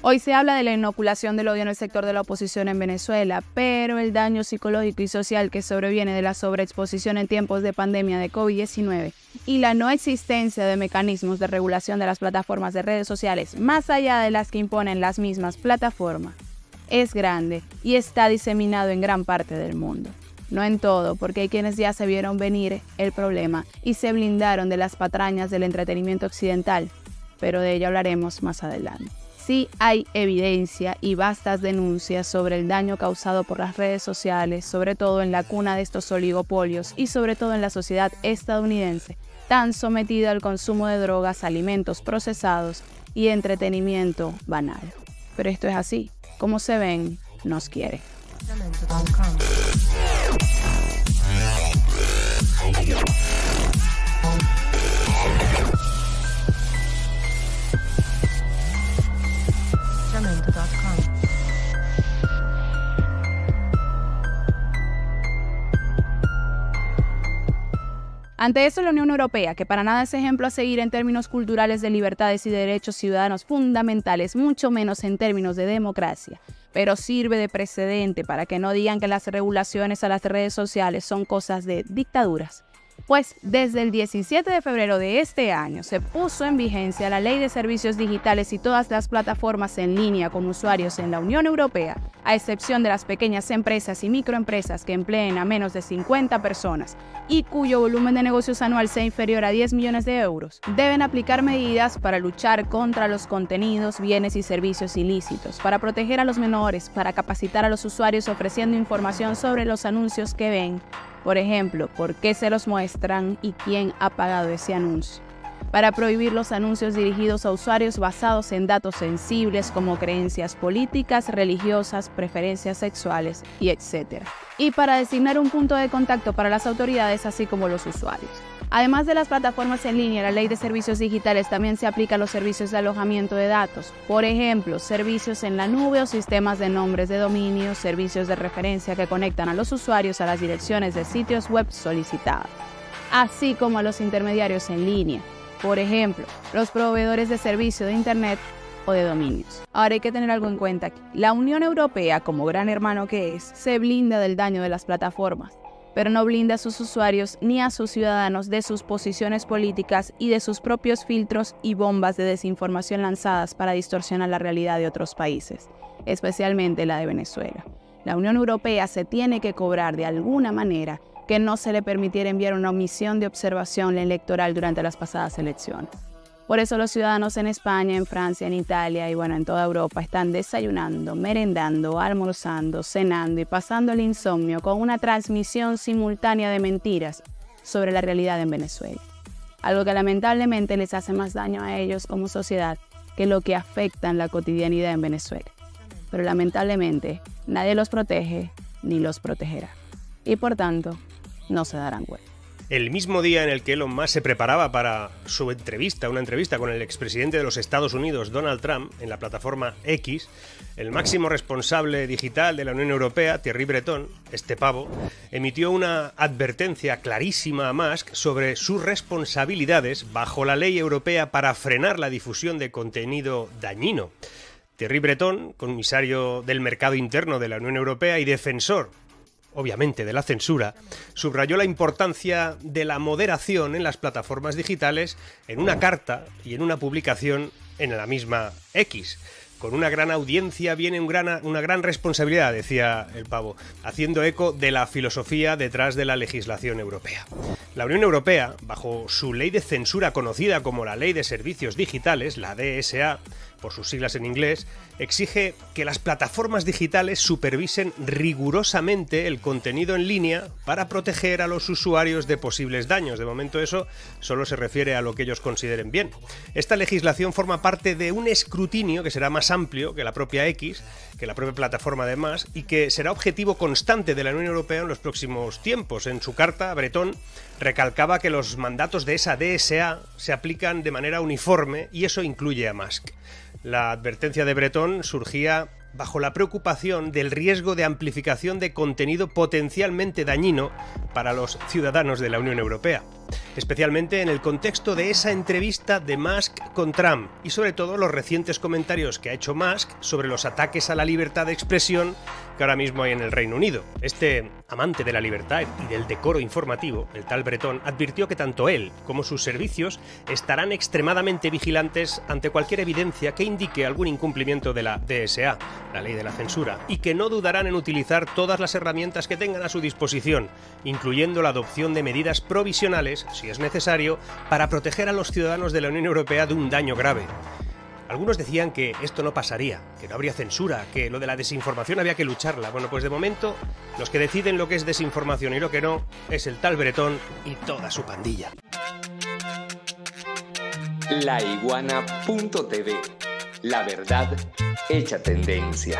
Hoy se habla de la inoculación del odio en el sector de la oposición en Venezuela, pero el daño psicológico y social que sobreviene de la sobreexposición en tiempos de pandemia de COVID-19 y la no existencia de mecanismos de regulación de las plataformas de redes sociales, más allá de las que imponen las mismas plataformas, es grande y está diseminado en gran parte del mundo. No en todo, porque hay quienes ya se vieron venir el problema y se blindaron de las patrañas del entretenimiento occidental, pero de ello hablaremos más adelante. Sí hay evidencia y vastas denuncias sobre el daño causado por las redes sociales, sobre todo en la cuna de estos oligopolios y sobre todo en la sociedad estadounidense, tan sometida al consumo de drogas, alimentos procesados y entretenimiento banal. Pero esto es así, como se ven, nos quiere. Ante eso, la Unión Europea, que para nada es ejemplo a seguir en términos culturales de libertades y derechos ciudadanos fundamentales, mucho menos en términos de democracia, pero sirve de precedente para que no digan que las regulaciones a las redes sociales son cosas de dictaduras. Pues desde el 17 de febrero de este año se puso en vigencia la Ley de Servicios Digitales y todas las plataformas en línea con usuarios en la Unión Europea, a excepción de las pequeñas empresas y microempresas que empleen a menos de 50 personas y cuyo volumen de negocios anual sea inferior a 10 millones de euros, deben aplicar medidas para luchar contra los contenidos, bienes y servicios ilícitos, para proteger a los menores, para capacitar a los usuarios ofreciendo información sobre los anuncios que ven. Por ejemplo, por qué se los muestran y quién ha pagado ese anuncio. Para prohibir los anuncios dirigidos a usuarios basados en datos sensibles como creencias políticas, religiosas, preferencias sexuales y etc. Y para designar un punto de contacto para las autoridades así como los usuarios. Además de las plataformas en línea, la Ley de Servicios Digitales también se aplica a los servicios de alojamiento de datos. Por ejemplo, servicios en la nube o sistemas de nombres de dominio, servicios de referencia que conectan a los usuarios a las direcciones de sitios web solicitadas, así como a los intermediarios en línea. Por ejemplo, los proveedores de servicio de Internet o de dominios. Ahora hay que tener algo en cuenta aquí. La Unión Europea, como gran hermano que es, se blinda del daño de las plataformas, pero no blinda a sus usuarios ni a sus ciudadanos de sus posiciones políticas y de sus propios filtros y bombas de desinformación lanzadas para distorsionar la realidad de otros países, especialmente la de Venezuela. La Unión Europea se tiene que cobrar de alguna manera que no se le permitiera enviar una misión de observación electoral durante las pasadas elecciones. Por eso los ciudadanos en España, en Francia, en Italia y en toda Europa están desayunando, merendando, almorzando, cenando y pasando el insomnio con una transmisión simultánea de mentiras sobre la realidad en Venezuela. Algo que lamentablemente les hace más daño a ellos como sociedad que lo que afecta en la cotidianidad en Venezuela. Pero lamentablemente nadie los protege ni los protegerá. Y por tanto, no se darán cuenta. El mismo día en el que Elon Musk se preparaba para su entrevista, una entrevista con el expresidente de los Estados Unidos, Donald Trump, en la plataforma X, el máximo responsable digital de la Unión Europea, Thierry Breton, este pavo, emitió una advertencia clarísima a Musk sobre sus responsabilidades bajo la ley europea para frenar la difusión de contenido dañino. Thierry Breton, comisario del mercado interno de la Unión Europea y defensor, obviamente, de la censura, subrayó la importancia de la moderación en las plataformas digitales en una carta y en una publicación en la misma X. Con una gran audiencia viene una gran responsabilidad, decía el pavo, haciendo eco de la filosofía detrás de la legislación europea. La Unión Europea, bajo su ley de censura conocida como la Ley de Servicios Digitales, la DSA, por sus siglas en inglés, exige que las plataformas digitales supervisen rigurosamente el contenido en línea para proteger a los usuarios de posibles daños. De momento eso solo se refiere a lo que ellos consideren bien. Esta legislación forma parte de un escrutinio que será más amplio que la propia X, que la propia plataforma además, y que será objetivo constante de la Unión Europea en los próximos tiempos. En su carta, Breton recalcaba que los mandatos de esa DSA se aplican de manera uniforme y eso incluye a Musk. La advertencia de Breton surgía bajo la preocupación del riesgo de amplificación de contenido potencialmente dañino para los ciudadanos de la Unión Europea, especialmente en el contexto de esa entrevista de Musk con Trump y sobre todo los recientes comentarios que ha hecho Musk sobre los ataques a la libertad de expresión que ahora mismo hay en el Reino Unido. Este amante de la libertad y del decoro informativo, el tal Breton, advirtió que tanto él como sus servicios estarán extremadamente vigilantes ante cualquier evidencia que indique algún incumplimiento de la DSA, la ley de la censura, y que no dudarán en utilizar todas las herramientas que tengan a su disposición, incluyendo la adopción de medidas provisionales, si es necesario, para proteger a los ciudadanos de la Unión Europea de un daño grave. Algunos decían que esto no pasaría, que no habría censura, que lo de la desinformación había que lucharla. Bueno, pues de momento, los que deciden lo que es desinformación y lo que no, es el tal Breton y toda su pandilla. Laiguana.tv. La verdad hecha tendencia.